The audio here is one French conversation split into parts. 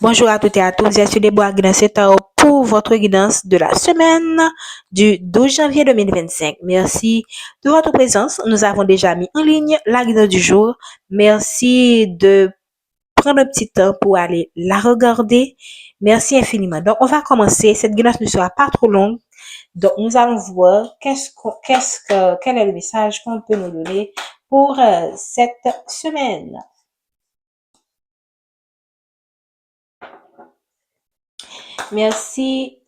Bonjour à toutes et à tous, je suis Déborah Guinness pour votre guidance de la semaine du 12 janvier 2025. Merci de votre présence. Nous avons déjà mis en ligne la guidance du jour. Merci de prendre un petit temps pour aller la regarder. Merci infiniment. Donc, on va commencer. Cette guidance ne sera pas trop longue. Donc, nous allons voir quel est le message qu'on peut nous donner pour cette semaine. Merci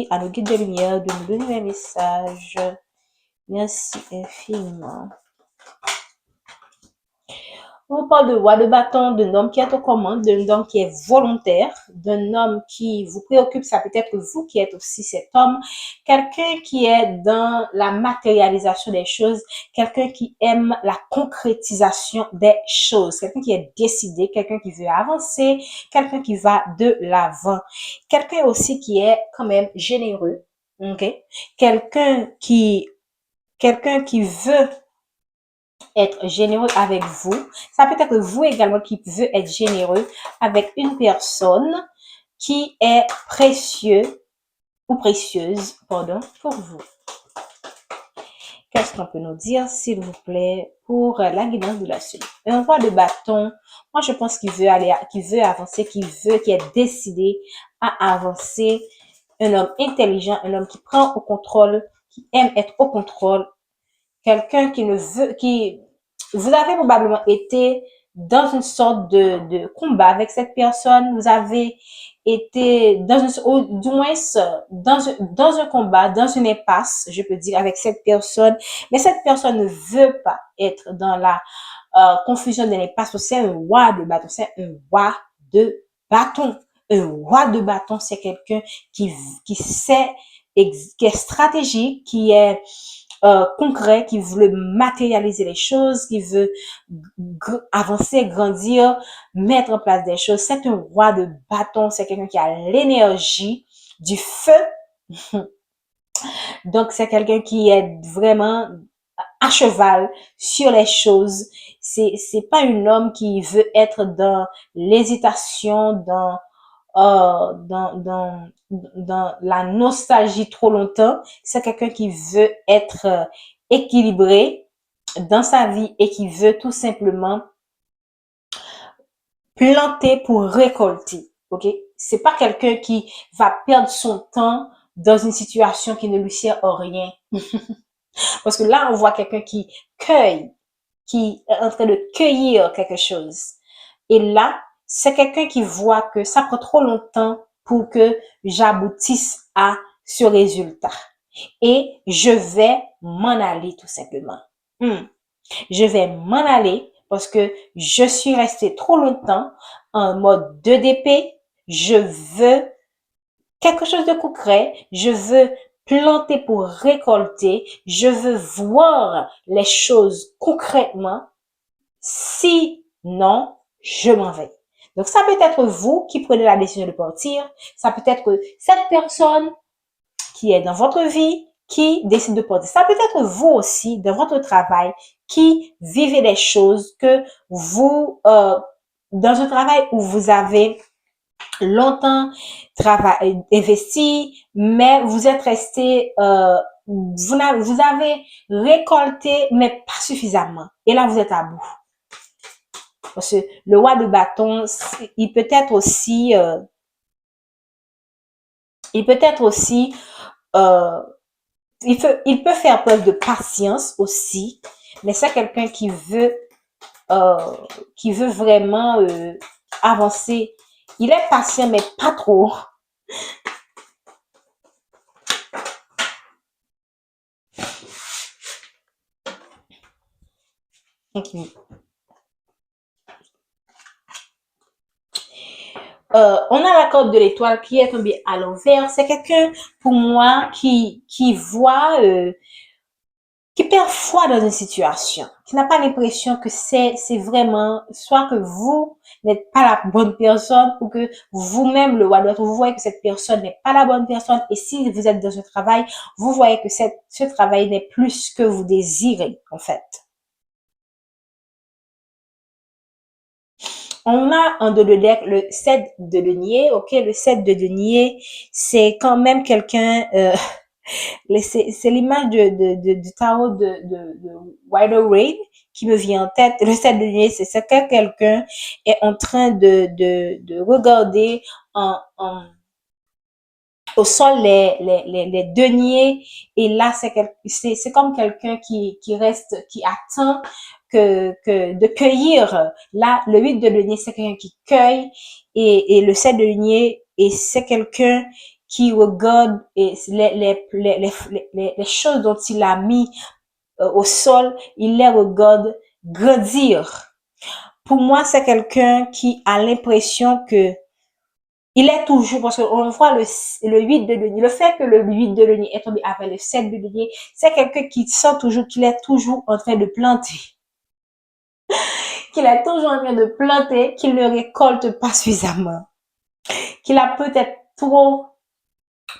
à nos guides de lumière de nous donner les messages. Merci infiniment. On parle de roi de bâton, d'un homme qui est aux commandes, d'un homme qui est volontaire, d'un homme qui vous préoccupe. Ça peut être vous qui êtes aussi cet homme. Quelqu'un qui est dans la matérialisation des choses, quelqu'un qui aime la concrétisation des choses, quelqu'un qui est décidé, quelqu'un qui veut avancer, quelqu'un qui va de l'avant. Quelqu'un aussi qui est quand même généreux, ok? Quelqu'un qui veut être généreux avec vous. Ça peut être vous également qui veut être généreux avec une personne qui est précieux ou précieuse, pour vous. Qu'est-ce qu'on peut nous dire, s'il vous plaît, pour la guidance de la suite? Un roi de bâton, moi je pense qu'il veut avancer, qui est décidé à avancer. Un homme intelligent, un homme qui prend au contrôle, qui aime être au contrôle. Quelqu'un vous avez probablement été dans une sorte de combat avec cette personne. Vous avez été du moins dans un combat, dans une impasse, je peux dire, avec cette personne. Mais cette personne ne veut pas être dans la confusion de l'impasse. C'est un roi de bâton. C'est un roi de bâton. Un roi de bâton, c'est quelqu'un qui sait, qui est stratégique, qui est concret, qui veut matérialiser les choses, qui veut avancer, grandir, mettre en place des choses. C'est un roi de bâton, c'est quelqu'un qui a l'énergie du feu. Donc, c'est quelqu'un qui est vraiment à cheval sur les choses. C'est pas un homme qui veut être dans l'hésitation, dans la nostalgie trop longtemps. C'est quelqu'un qui veut être équilibré dans sa vie et qui veut tout simplement planter pour récolter. Ok? C'est pas quelqu'un qui va perdre son temps dans une situation qui ne lui sert à rien. Parce que là, on voit quelqu'un qui cueille, qui est en train de cueillir quelque chose. Et là, c'est quelqu'un qui voit que ça prend trop longtemps pour que j'aboutisse à ce résultat. Et je vais m'en aller tout simplement. Je vais m'en aller parce que je suis restée trop longtemps en mode 2DP. Je veux quelque chose de concret. Je veux planter pour récolter. Je veux voir les choses concrètement. Sinon, je m'en vais. Donc, ça peut être vous qui prenez la décision de partir. Ça peut être cette personne qui est dans votre vie qui décide de partir. Ça peut être vous aussi dans votre travail qui vivez des choses que vous, dans un travail où vous avez longtemps investi, mais vous êtes resté, vous avez récolté, mais pas suffisamment. Et là, vous êtes à bout. Parce que le roi de bâton, il peut être aussi, il peut faire preuve de patience aussi, mais c'est quelqu'un qui veut vraiment avancer. Il est patient, mais pas trop. Okay. On a la corde de l'étoile qui est tombée à l'envers. C'est quelqu'un, pour moi, qui voit, qui perd foi dans une situation, qui n'a pas l'impression que c'est vraiment, soit que vous n'êtes pas la bonne personne ou que vous-même, le roi de l'autre, vous voyez que cette personne n'est pas la bonne personne. Et si vous êtes dans un travail, vous voyez que ce travail n'est plus ce que vous désirez, en fait. On a en dos de deck le 7 de denier, ok? Le 7 de denier, c'est quand même quelqu'un, c'est l'image du tarot de Rider-Waite qui me vient en tête. Le 7 de denier, c'est que quelqu'un est en train de regarder au sol les deniers, et là c'est comme quelqu'un qui reste, qui attend de cueillir. Là le 8 de denier, c'est quelqu'un qui cueille, et le 7 de denier, et c'est quelqu'un qui regarde et les choses dont il a mis au sol, il les regarde grandir. Pour moi, c'est quelqu'un qui a l'impression que il est toujours, parce qu'on voit le 8 de denier, le fait que le 8 de denier est tombé avec le 7 de denier, c'est quelqu'un qui sent toujours qu'il est toujours en train de planter, qu'il est toujours en train de planter, qu'il ne récolte pas suffisamment, qu'il a peut-être trop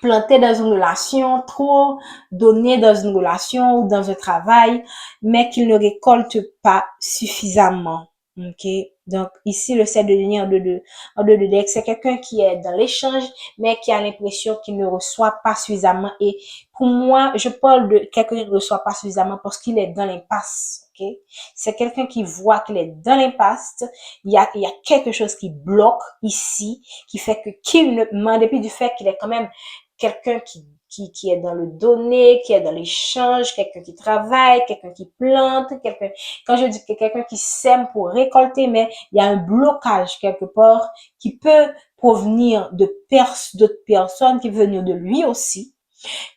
planté dans une relation, trop donné dans une relation ou dans un travail, mais qu'il ne récolte pas suffisamment. Ok? Donc, ici, le 7 de denier en deux de deck, c'est quelqu'un qui est dans l'échange, mais qui a l'impression qu'il ne reçoit pas suffisamment. Et pour moi, je parle de quelqu'un qui ne reçoit pas suffisamment parce qu'il est dans l'impasse. Ok? C'est quelqu'un qui voit qu'il est dans l'impasse. Il y a quelque chose qui bloque ici, qui fait que, en dépit du fait qu'il est quand même quelqu'un qui est dans le donner, qui est dans l'échange, quelqu'un qui travaille, quelqu'un qui plante, quelqu'un, quand je dis que quelqu'un qui sème pour récolter, mais il y a un blocage quelque part qui peut provenir d'autres personnes, qui peut venir de lui aussi,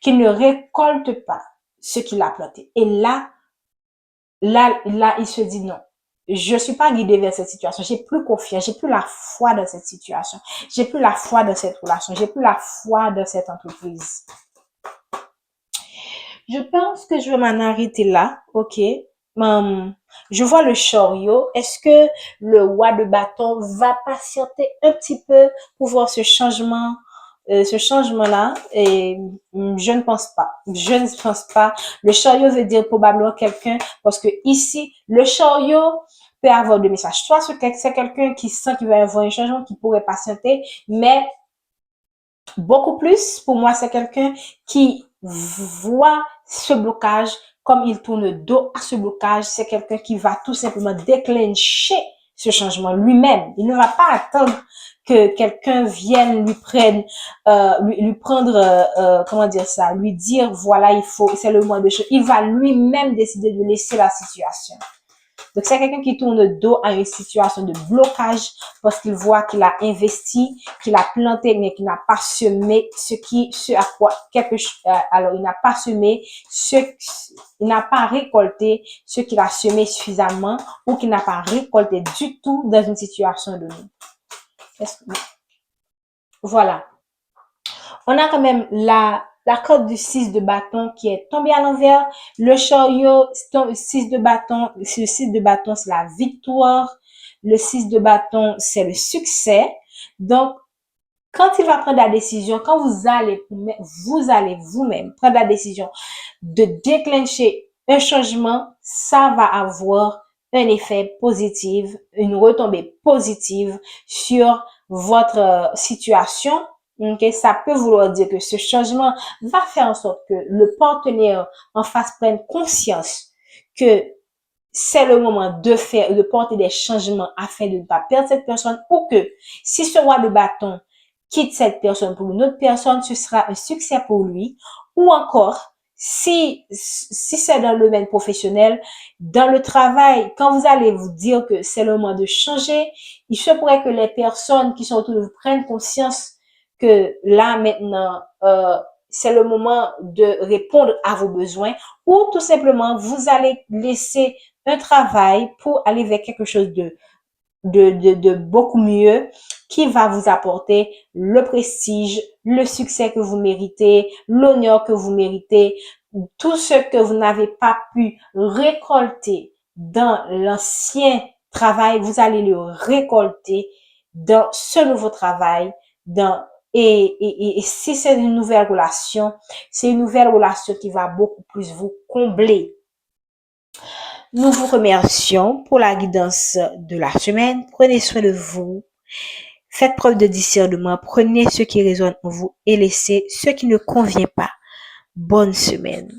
qui ne récolte pas ce qu'il a planté. Et là, il se dit non. Je suis pas guidée vers cette situation. J'ai plus confiance. J'ai plus la foi dans cette situation. J'ai plus la foi dans cette relation. J'ai plus la foi dans cette entreprise. Je pense que je vais m'en arrêter là. Ok. Je vois le chariot. Est-ce que le roi de bâton va patienter un petit peu pour voir ce changement-là? Et je ne pense pas. Je ne pense pas. Le chariot veut dire probablement quelqu'un, parce que ici, le chariot peut avoir deux messages. Soit c'est quelqu'un qui sent qu'il va y avoir un changement, qui pourrait patienter, mais beaucoup plus, pour moi, c'est quelqu'un qui voit ce blocage, comme il tourne le dos à ce blocage, c'est quelqu'un qui va tout simplement déclencher ce changement lui-même. Il ne va pas attendre que quelqu'un vienne lui prendre, comment dire ça, lui dire, voilà, c'est le moment de choses. Il va lui-même décider de laisser la situation. Donc, c'est quelqu'un qui tourne le dos à une situation de blocage parce qu'il voit qu'il a investi, qu'il a planté, mais qu'il n'a pas semé alors il n'a pas semé il n'a pas récolté ce qu'il a semé suffisamment, ou qu'il n'a pas récolté du tout dans une situation donnée. Voilà. On a quand même la carte du 6 de bâton qui est tombée à l'envers. Le chariot, 6 de bâton, le 6 de bâton, c'est la victoire. Le 6 de bâton, c'est le succès. Donc, quand il va prendre la décision, quand vous allez vous-même prendre la décision de déclencher un changement, ça va avoir un effet positif, une retombée positive sur votre situation. Okay? Ça peut vouloir dire que ce changement va faire en sorte que le partenaire en face prenne conscience que c'est le moment de porter des changements afin de ne pas perdre cette personne, ou que si ce roi de bâton quitte cette personne pour une autre personne, ce sera un succès pour lui. Ou encore, si c'est dans le domaine professionnel, dans le travail, quand vous allez vous dire que c'est le moment de changer, il se pourrait que les personnes qui sont autour de vous prennent conscience que là, maintenant, c'est le moment de répondre à vos besoins, ou tout simplement, vous allez laisser un travail pour aller vers quelque chose de beaucoup mieux, qui va vous apporter le prestige, le succès que vous méritez, l'honneur que vous méritez, tout ce que vous n'avez pas pu récolter dans l'ancien travail, vous allez le récolter dans ce nouveau travail, et si c'est une nouvelle relation, c'est une nouvelle relation qui va beaucoup plus vous combler. Nous vous remercions pour la guidance de la semaine. Prenez soin de vous. Faites preuve de discernement. Prenez ce qui résonne en vous et laissez ce qui ne convient pas. Bonne semaine.